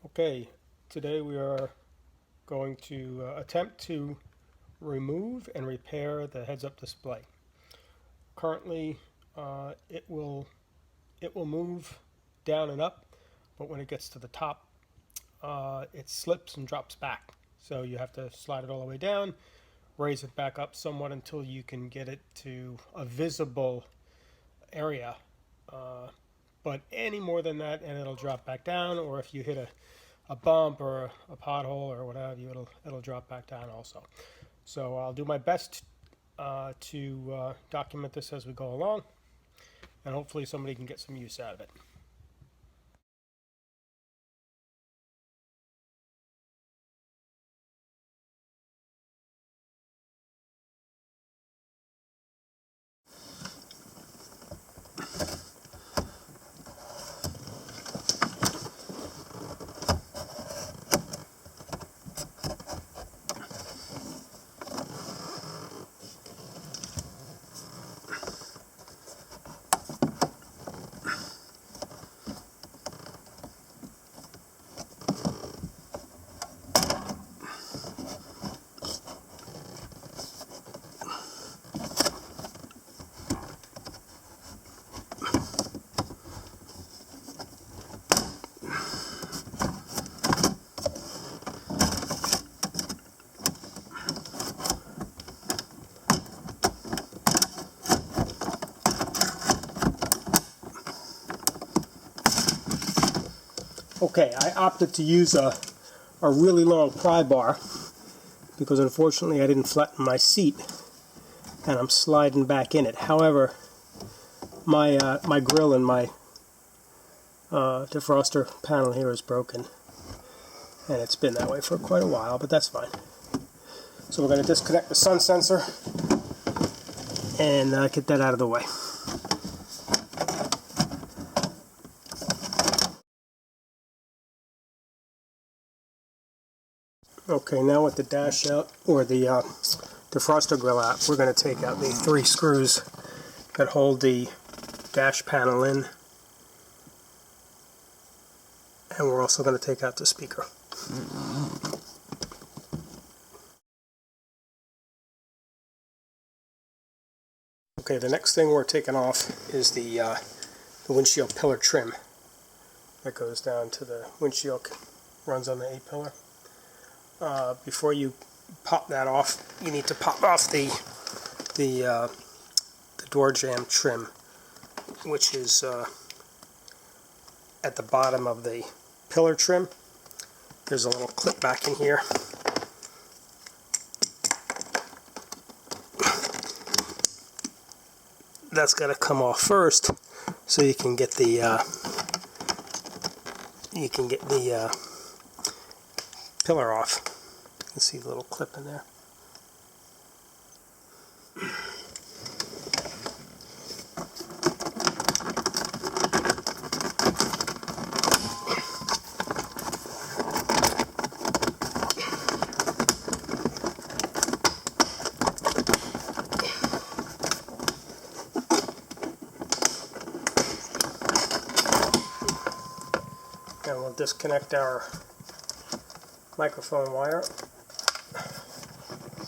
Okay, today we are going to attempt to remove and repair the heads-up display. Currently, it will move down and up, but when it gets to the top, it slips and drops back. So you have to slide it all the way down, raise it back up somewhat until you can get it to a visible area. But any more than that, and it'll drop back down, or if you hit a bump or a pothole or what have you, it'll drop back down also. So I'll do my best to document this as we go along, and hopefully somebody can get some use out of it. Okay, I opted to use a really long pry bar because unfortunately I didn't flatten my seat and I'm sliding back in it. However, my grill and my defroster panel here is broken, and it's been that way for quite a while, but that's fine. So we're going to disconnect the sun sensor and get that out of the way. Okay, now with the dash out, or the defroster grill out, we're going to take out the 3 screws that hold the dash panel in, and we're also going to take out the speaker. Okay, the next thing we're taking off is the windshield pillar trim that goes down to the windshield, runs on the A-pillar. Before you pop that off, you need to pop off the door jamb trim, which is at the bottom of the pillar trim. There's a little clip back in here. That's got to come off first, so you can get the pillar off. You can see the little clip in there. And we'll disconnect our microphone wire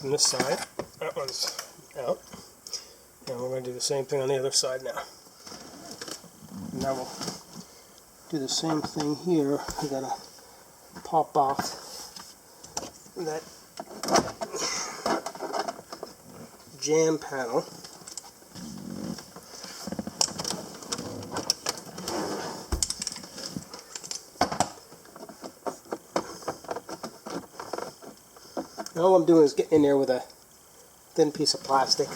from this side. That one's out. And we're going to do the same thing on the other side now. And now we'll do the same thing here. We've got to pop off that jamb panel. And all I'm doing is getting in there with a thin piece of plastic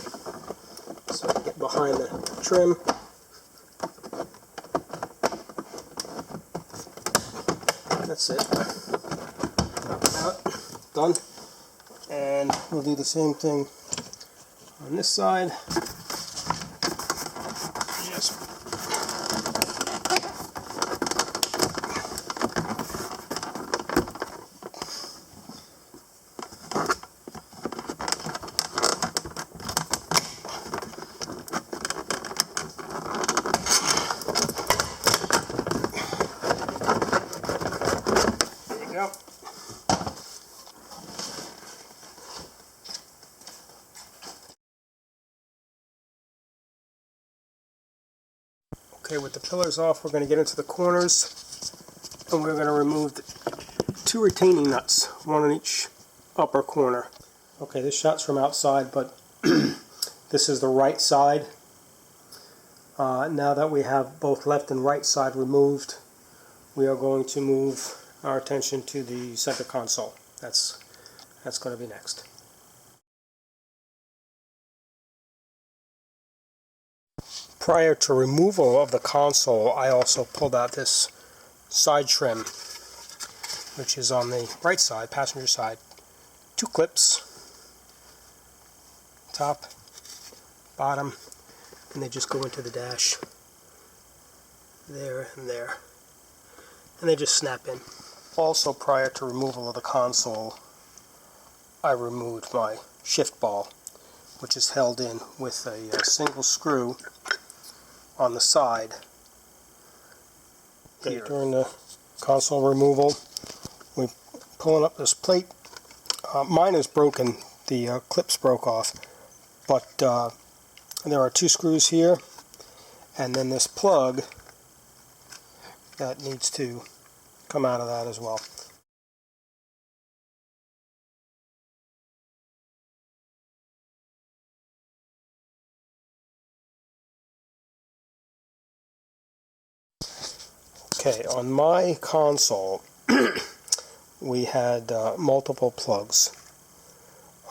so I can get behind the trim. That's it. Out. Done. And we'll do the same thing on this side. Just out. Okay, with the pillars off, we're going to get into the corners, and we're going to remove the 2 retaining nuts, one on each upper corner. Okay, this shot's from outside, but this is the right side. Now that we have both left and right side removed, we are going to move our attention to the center console. That's going to be next. Prior to removal of the console, I also pulled out this side trim, which is on the right side, passenger side. 2 clips, top, bottom, and they just go into the dash there and there, and they just snap in. Also, prior to removal of the console, I removed my shift ball, which is held in with a single screw on the side. Here. During the console removal, we're pulling up this plate. Mine is broken, the clips broke off, but there are 2 screws here, and then this plug that needs to come out of that as well. Okay, on my console, we had multiple plugs.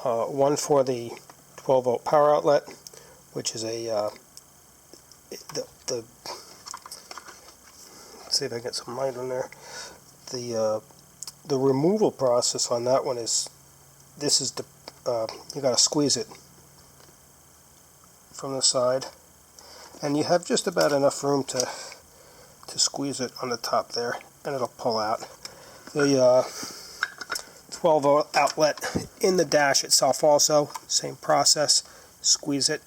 One for the 12-volt power outlet, which is a let's see if I get some light on there. The removal process on that one is, this is the you got to squeeze it from the side, and you have just about enough room to squeeze it on the top there, and it'll pull out. The 12-volt outlet in the dash itself also, same process, squeeze it.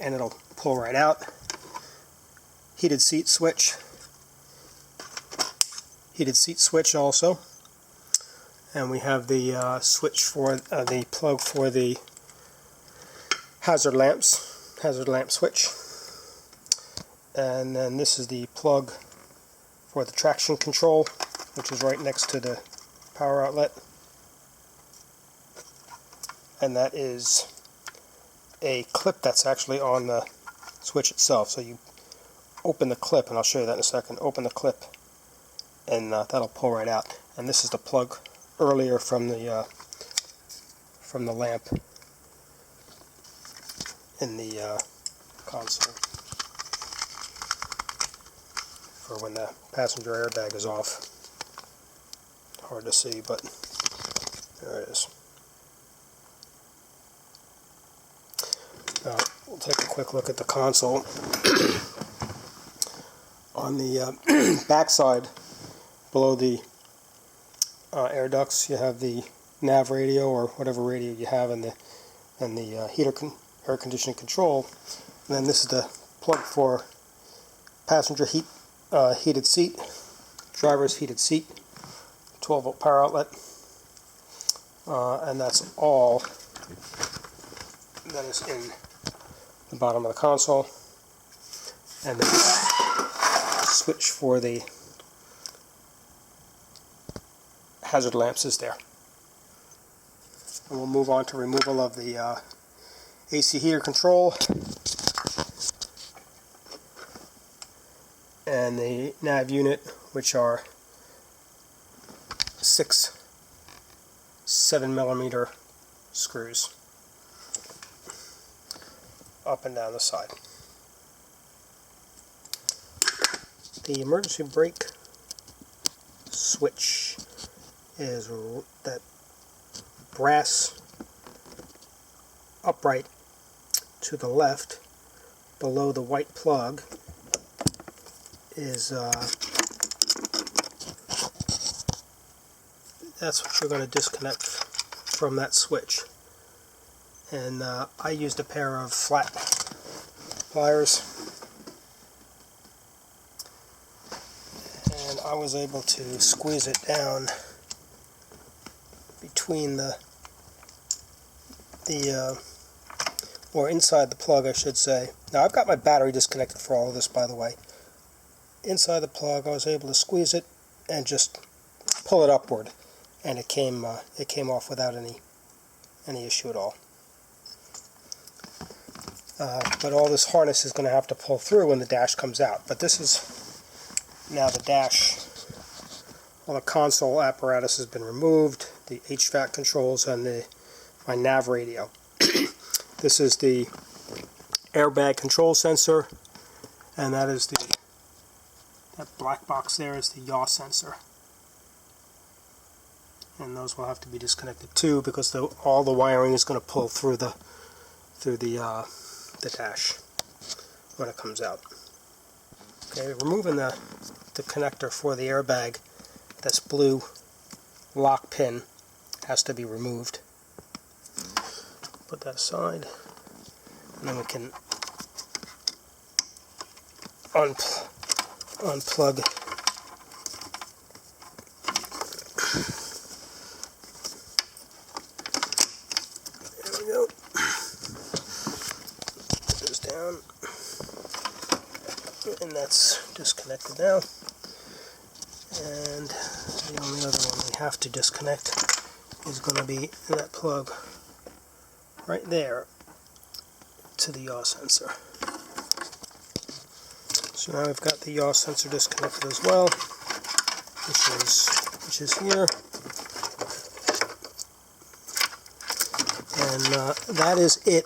And it'll pull right out. Heated seat switch also. And we have the switch for the plug for the hazard lamp switch, and then this is the plug for the traction control, which is right next to the power outlet, and that is a clip that's actually on the switch itself. So you open the clip, and I'll show you that in a second. Open the clip, and that'll pull right out. And this is the plug earlier from the lamp in the console for when the passenger airbag is off. Hard to see, but there it is. Now we'll take a quick look at the console. On the back side, below the air ducts, you have the nav radio or whatever radio you have, and the air conditioning control. And then this is the plug for passenger heated seat, driver's heated seat, 12-volt power outlet, and that's all that is in the bottom of the console. And then switch for the hazard lamps is there. And we'll move on to removal of the AC heater control and the nav unit, which are 6 7mm screws up and down the side. The emergency brake switch is that brass upright to the left below the white plug is that's what you're going to disconnect from that switch. And I used a pair of flat pliers I was able to squeeze it down between or inside the plug, I should say. Now I've got my battery disconnected for all of this, by the way. Inside the plug, I was able to squeeze it and just pull it upward, and it came off without any issue at all. But all this harness is going to have to pull through when the dash comes out. But this is now the dash. All the console apparatus has been removed, the HVAC controls, and my nav radio. This is the airbag control sensor, and that black box there is the yaw sensor. And those will have to be disconnected too, because all the wiring is going to pull through the dash when it comes out. Okay, removing the connector for the airbag. This blue lock pin has to be removed. Put that aside, and then we can unplug. There we go. Put this down, and that's disconnected now. And the only other one we have to disconnect is going to be that plug right there to the yaw sensor. So now we've got the yaw sensor disconnected as well, which is here, and that is it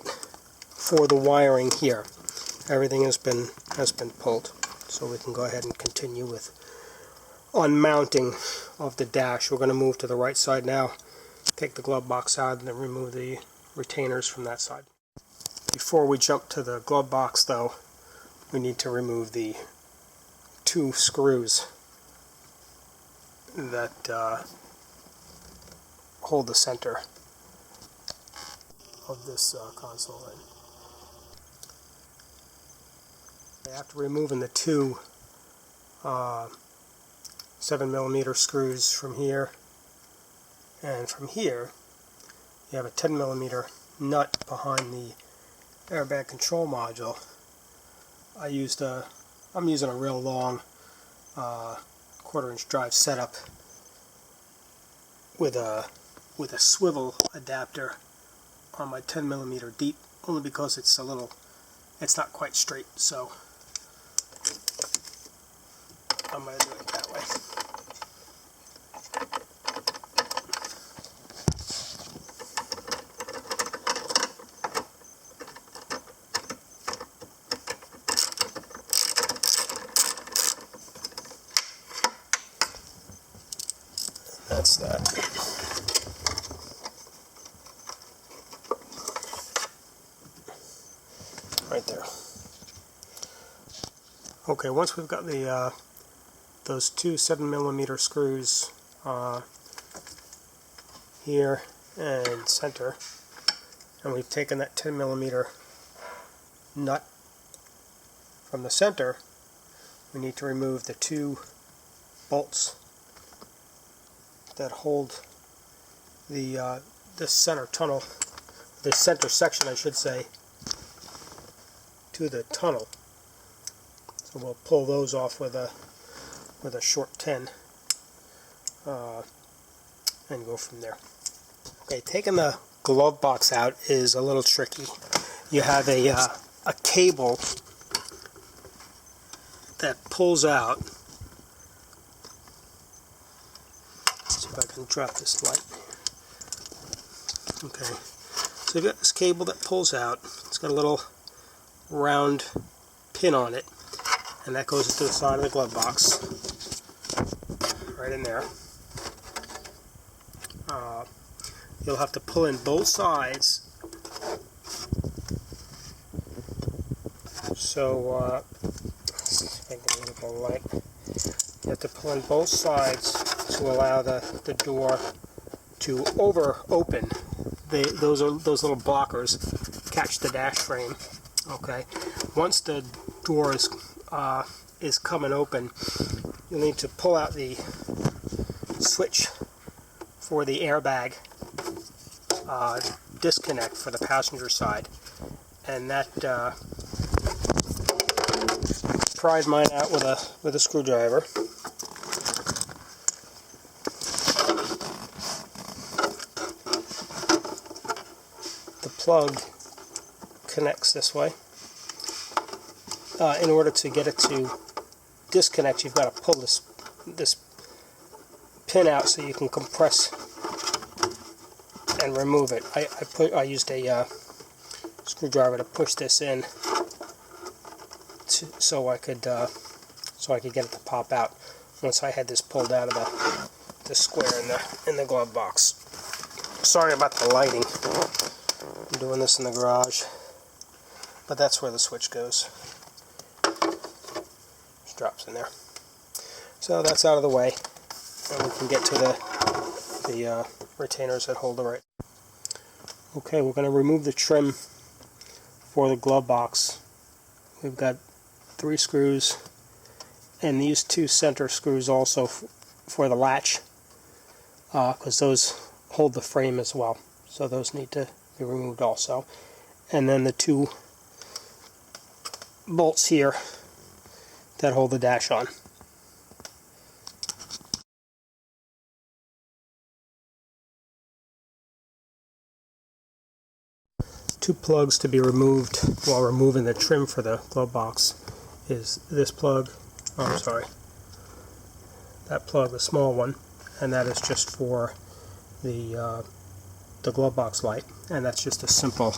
for the wiring here. Everything has been pulled, so we can go ahead and continue with unmounting of the dash. We're going to move to the right side now, take the glove box out, and then remove the retainers from that side. Before we jump to the glove box, though, we need to remove the 2 screws that hold the center of this console in. After removing the 2 7mm screws from here and from here, you have a 10mm nut behind the airbag control module. I'm using a real long 1/4-inch drive setup with a swivel adapter on my 10mm deep, only because it's not quite straight, so I'm going to do it that way. That's that. Right there. Okay, once we've got those 2 7mm screws here and center, and we've taken that 10mm nut from the center, we need to remove the 2 bolts that hold the center tunnel, the center section, I should say, to the tunnel. So we'll pull those off with a short 10 and go from there. Okay, taking the glove box out is a little tricky. You have a cable that pulls out. Let's see if I can drop this light. Okay, so you've got this cable that pulls out. It's got a little round pin on it, and that goes into the side of the glove box, right in there. You'll have to pull in both sides. So, let's see if I can get a little bit of light. You have to pull in both sides to allow the door to open. Those little blockers catch the dash frame. Okay. Once the door is is coming open, you'll need to pull out the switch for the airbag disconnect for the passenger side, and that pried mine out with a screwdriver. The plug connects this way. In order to get it to disconnect, you've got to pull this pin out so you can compress and remove it. I used a screwdriver to push this in so I could get it to pop out once I had this pulled out of the square in the glove box. Sorry about the lighting. I'm doing this in the garage, but that's where the switch goes. Just drops in there. So that's out of the way, and we can get to the retainers that hold the right. Okay, we're going to remove the trim for the glove box. We've got 3 screws, and these 2 center screws also for the latch, because those hold the frame as well. So those need to be removed also. And then the 2 bolts here that hold the dash on. Two plugs to be removed while removing the trim for the glove box is this plug, that plug, the small one, and that is just for the glove box light, and that's just a simple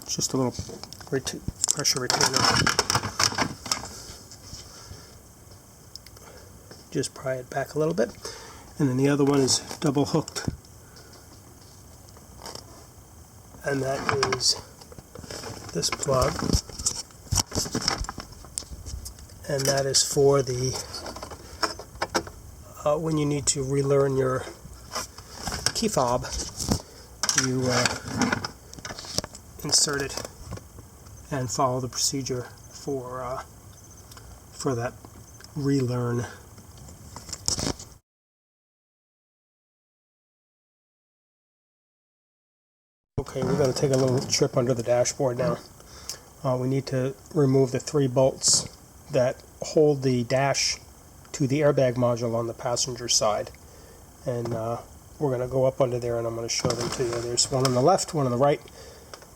just a little pressure retainer. Just pry it back a little bit, and then the other one is double hooked, and that is this plug, and that is for the when you need to relearn your key fob, you insert it and follow the procedure for that relearn. Okay, we're going to take a little trip under the dashboard now. We need to remove the 3 bolts that hold the dash to the airbag module on the passenger side. And we're going to go up under there, and I'm going to show them to you. There's one on the left, one on the right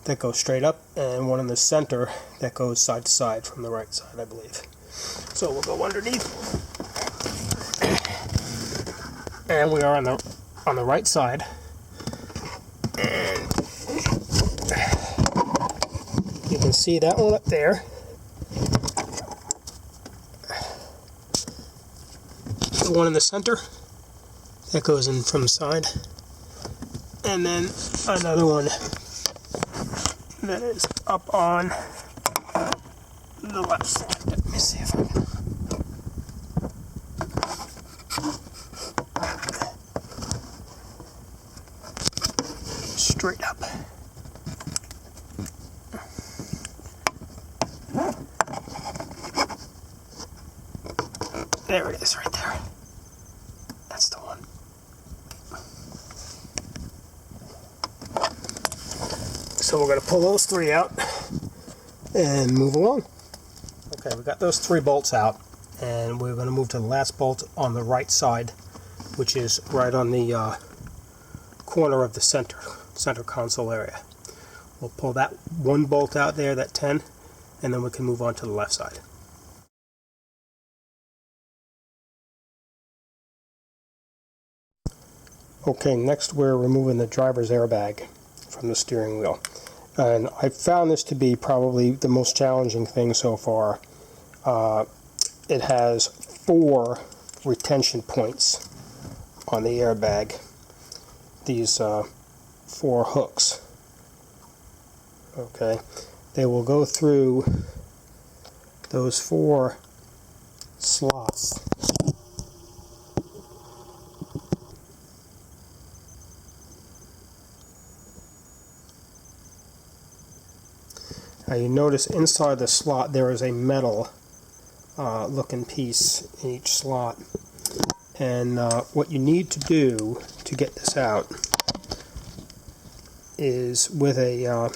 that goes straight up, and one in the center that goes side to side from the right side, I believe. So we'll go underneath. And we are on the right side. And you can see that one up there. The one in the center that goes in from the side, and then another one that is up on the left side. Let me see if I can. Straight up. There it is, right there. That's the one. So we're going to pull those 3 out and move along. Okay, we got those 3 bolts out, and we're going to move to the last bolt on the right side, which is right on the corner of the center console area. We'll pull that 1 bolt out there, that 10, and then we can move on to the left side. Okay, next we're removing the driver's airbag from the steering wheel. And I found this to be probably the most challenging thing so far. It has 4 retention points on the airbag. These 4 hooks. Okay, they will go through those 4 slots. Now you notice inside the slot there is a metal looking piece in each slot, and what you need to do to get this out is with a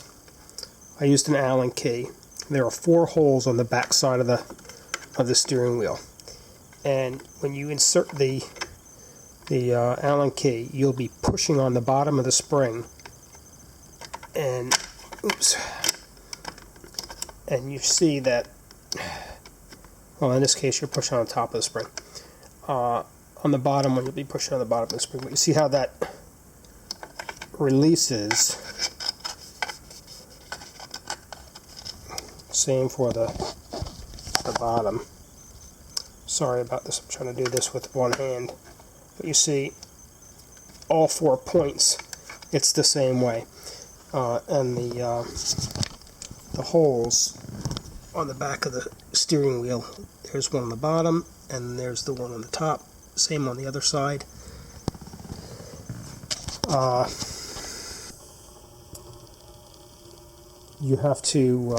I used an Allen key. There are 4 holes on the back side of the steering wheel, and when you insert the Allen key, you'll be pushing on the bottom of the spring, and and you see that, well, in this case you're pushing on top of the spring. On the bottom one, you'll be pushing on the bottom of the spring, but you see how that releases. Same for the bottom. Sorry about this, I'm trying to do this with one hand. But you see, all 4 points, it's the same way. And the holes on the back of the steering wheel, there's one on the bottom, and there's the one on the top. Same on the other side. You have to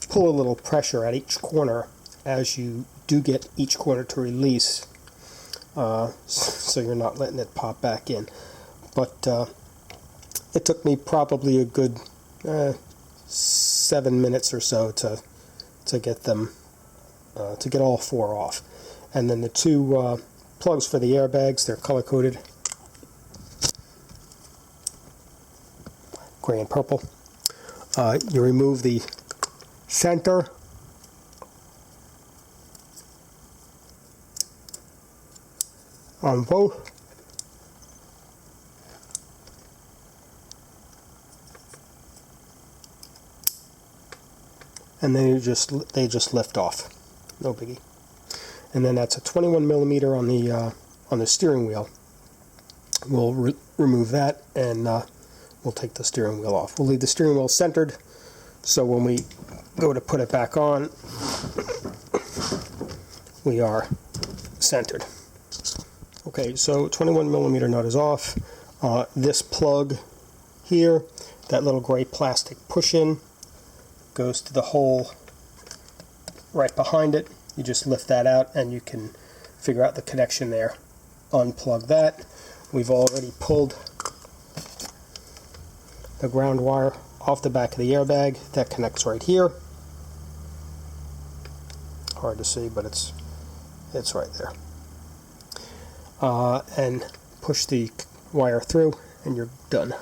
pull a little pressure at each corner as you do get each corner to release, so you're not letting it pop back in. But it took me probably a good 7 minutes or so to get them to get all 4 off. And then the 2 plugs for the airbags, they're color coded, gray and purple. You remove the center on both, and then they just lift off, no biggie. And then that's a 21 millimeter on the steering wheel. We'll remove that, and we'll take the steering wheel off. We'll leave the steering wheel centered, so when we go to put it back on, we are centered. Okay, so 21 millimeter nut is off. This plug here, that little gray plastic push-in, goes to the hole right behind it. You just lift that out and you can figure out the connection there. Unplug that. We've already pulled the ground wire off the back of the airbag. That connects right here. Hard to see, but it's right there. And push the wire through and you're done.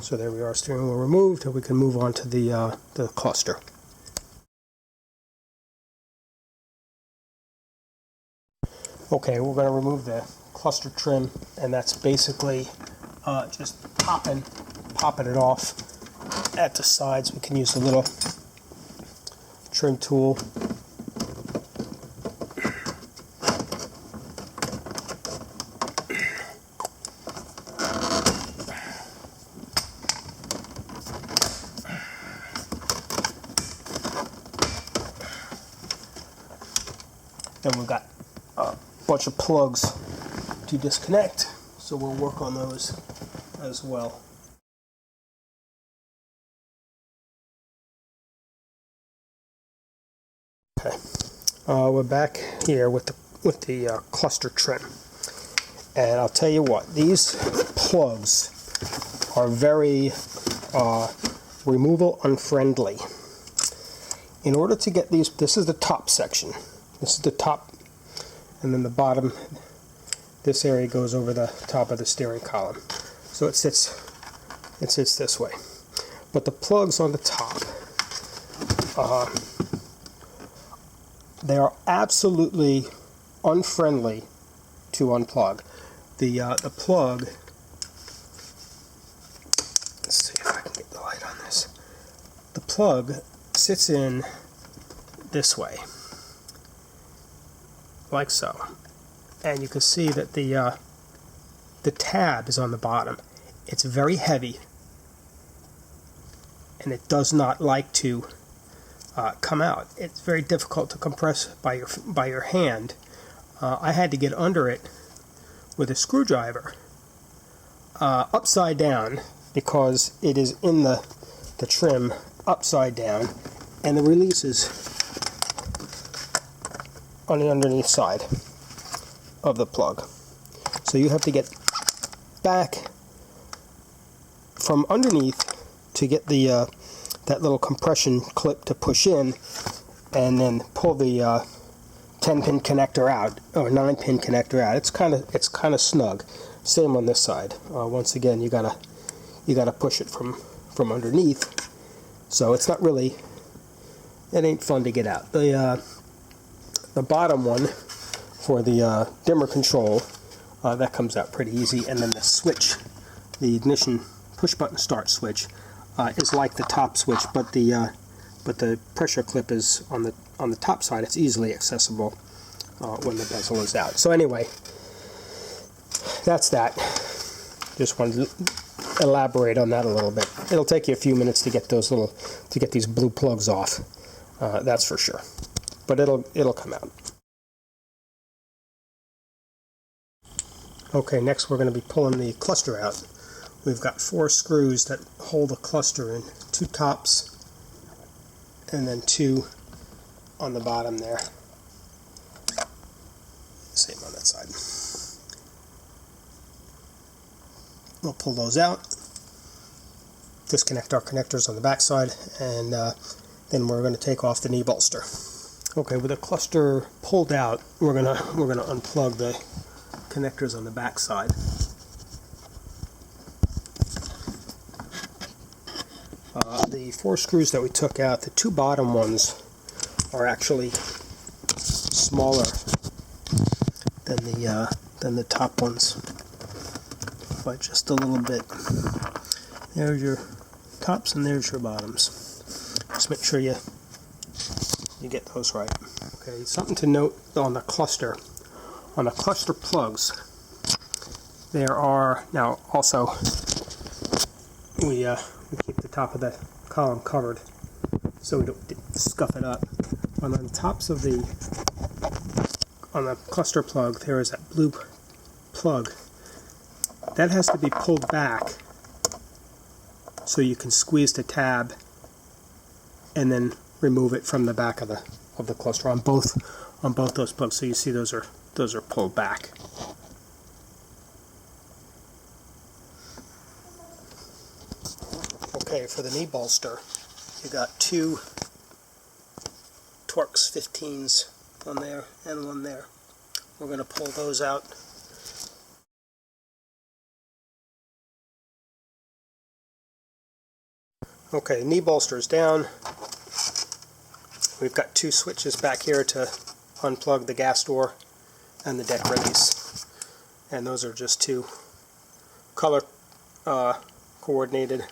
So there we are, steering wheel removed, and we can move on to the cluster. Okay, we're going to remove the cluster trim, and that's basically just popping it off at the sides. We can use the little trim tool. Then we've got a bunch of plugs to disconnect, so we'll work on those as well. Okay, we're back here with the cluster trim, and I'll tell you what, these plugs are very removal unfriendly. In order to get these, this is the top section. This is the top, and then the bottom, this area goes over the top of the steering column. So it sits this way. But the plugs on the top, they are absolutely unfriendly to unplug. The plug, let's see if I can get the light on this. The plug sits in this way, like so, and you can see that the tab is on the bottom. It's very heavy, and it does not like to come out. It's very difficult to compress by your hand. I had to get under it with a screwdriver upside down because it is in the trim upside down, and the release is on the underneath side of the plug. So you have to get back from underneath to get the that little compression clip to push in, and then pull the 10-pin connector out, or 9-pin connector out. It's kind of snug. Same on this side. Once again, you gotta push it from underneath. So it's not really, it ain't fun to get out. The bottom one for the dimmer control, that comes out pretty easy, and then the switch, the ignition push button start switch, is like the top switch, but the pressure clip is on the top side. It's easily accessible when the bezel is out. So anyway, that's that. Just wanted to elaborate on that a little bit. It'll take you a few minutes to get these blue plugs off. That's for sure. But it'll come out. Okay, next we're going to be pulling the cluster out. We've got 4 screws that hold the cluster in, 2 tops and then 2 on the bottom there. Same on that side. We'll pull those out, disconnect our connectors on the back side, and then we're going to take off the knee bolster. Okay, with the cluster pulled out, we're gonna unplug the connectors on the back side. The 4 screws that we took out, the 2 bottom ones are actually smaller than the top ones by just a little bit. There's your tops and there's your bottoms. Just make sure you get those right. Okay, something to note on the cluster. On the cluster plugs, there are now also we keep the top of the column covered so we don't scuff it up. On the tops of on the cluster plug, there is that blue plug that has to be pulled back so you can squeeze the tab and then remove it from the back of the cluster on both those plugs. So you see those are pulled back. Okay, for the knee bolster, you got 2 Torx 15s on there and one there. We're going to pull those out. Okay, knee bolster is down. We've got 2 switches back here to unplug the gas door and the deck release. And those are just 2 color coordinated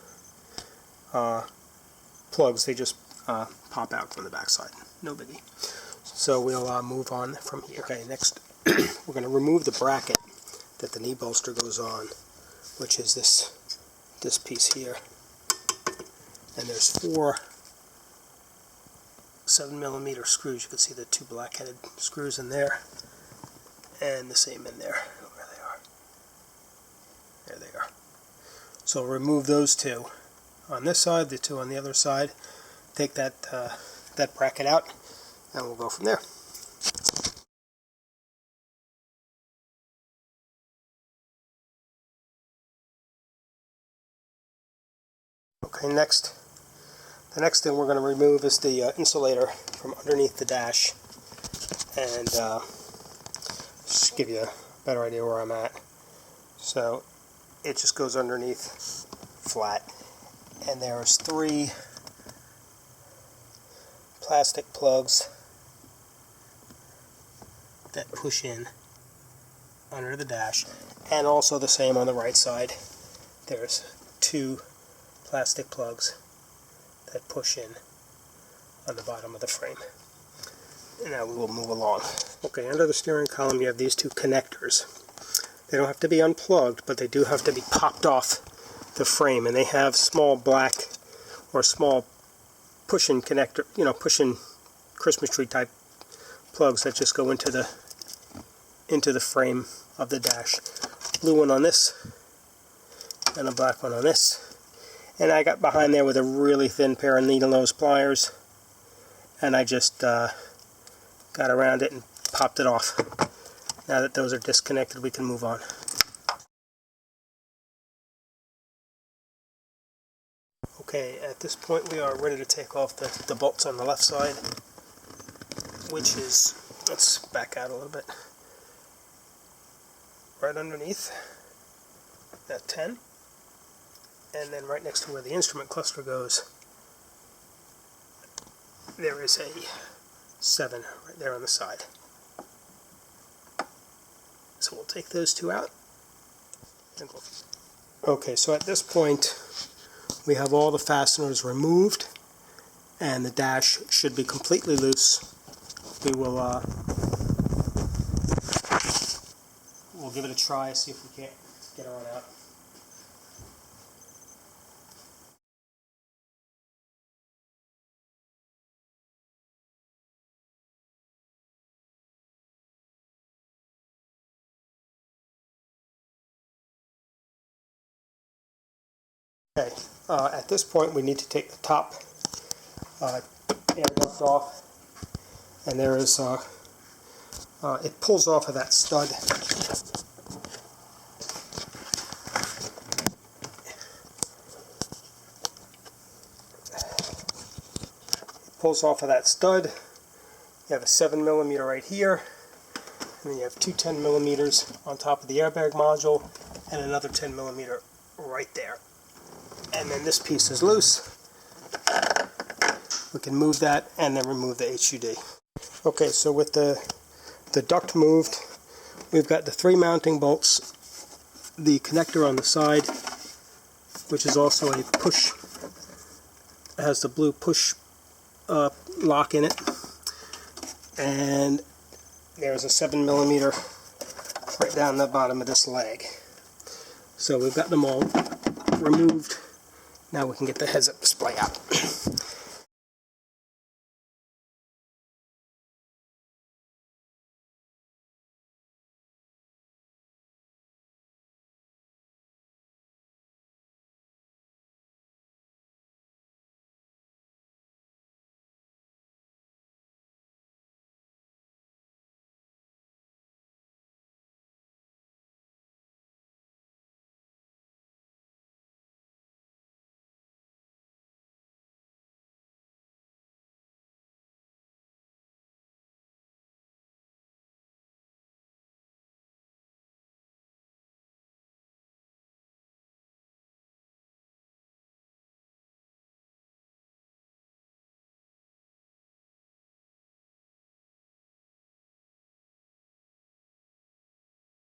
plugs. They just pop out from the back side. No biggie. So we'll move on from here. Okay, next we're going to remove the bracket that the knee bolster goes on, which is this piece here. And there's 4 7mm screws. You can see the 2 black-headed screws in there, and the same in there. Where they are. There they are. So remove those 2 on this side, the 2 on the other side. Take that bracket out, and we'll go from there. Okay, the next thing we're going to remove is the insulator from underneath the dash, and just give you a better idea where I'm at. So it just goes underneath flat, and there's 3 plastic plugs that push in under the dash, and also the same on the right side. There's 2 plastic plugs that push in on the bottom of the frame. And now we will move along. Okay, under the steering column you have these 2 connectors. They don't have to be unplugged, but they do have to be popped off the frame, and they have small black or small push-in connector, push-in Christmas tree type plugs that just go into the frame of the dash. Blue one on this and a black one on this. And I got behind there with a really thin pair of needle nose pliers, and I just got around it and popped it off. Now that those are disconnected, we can move on. Okay, at this point we are ready to take off the bolts on the left side, which is, let's back out a little bit, right underneath that 10, and then right next to where the instrument cluster goes, there is a 7 right there on the side. So we'll take those two out. Okay, so at this point we have all the fasteners removed and the dash should be completely loose. We will we'll give it a try, see if we can't get her on out. Okay, at this point we need to take the top air duct off, and there is it pulls off of that stud. It pulls off of that stud. You have a 7mm right here, and then you have two 10mm on top of the airbag module, and another 10mm right there. And then this piece is loose. We can move that and then remove the HUD. Okay, so with the duct moved, we've got the 3 mounting bolts, the connector on the side, which is also a push, it has the blue push lock in it, and there's a 7mm right down the bottom of this leg. So we've got them all removed. Now we can get the heads-up display out.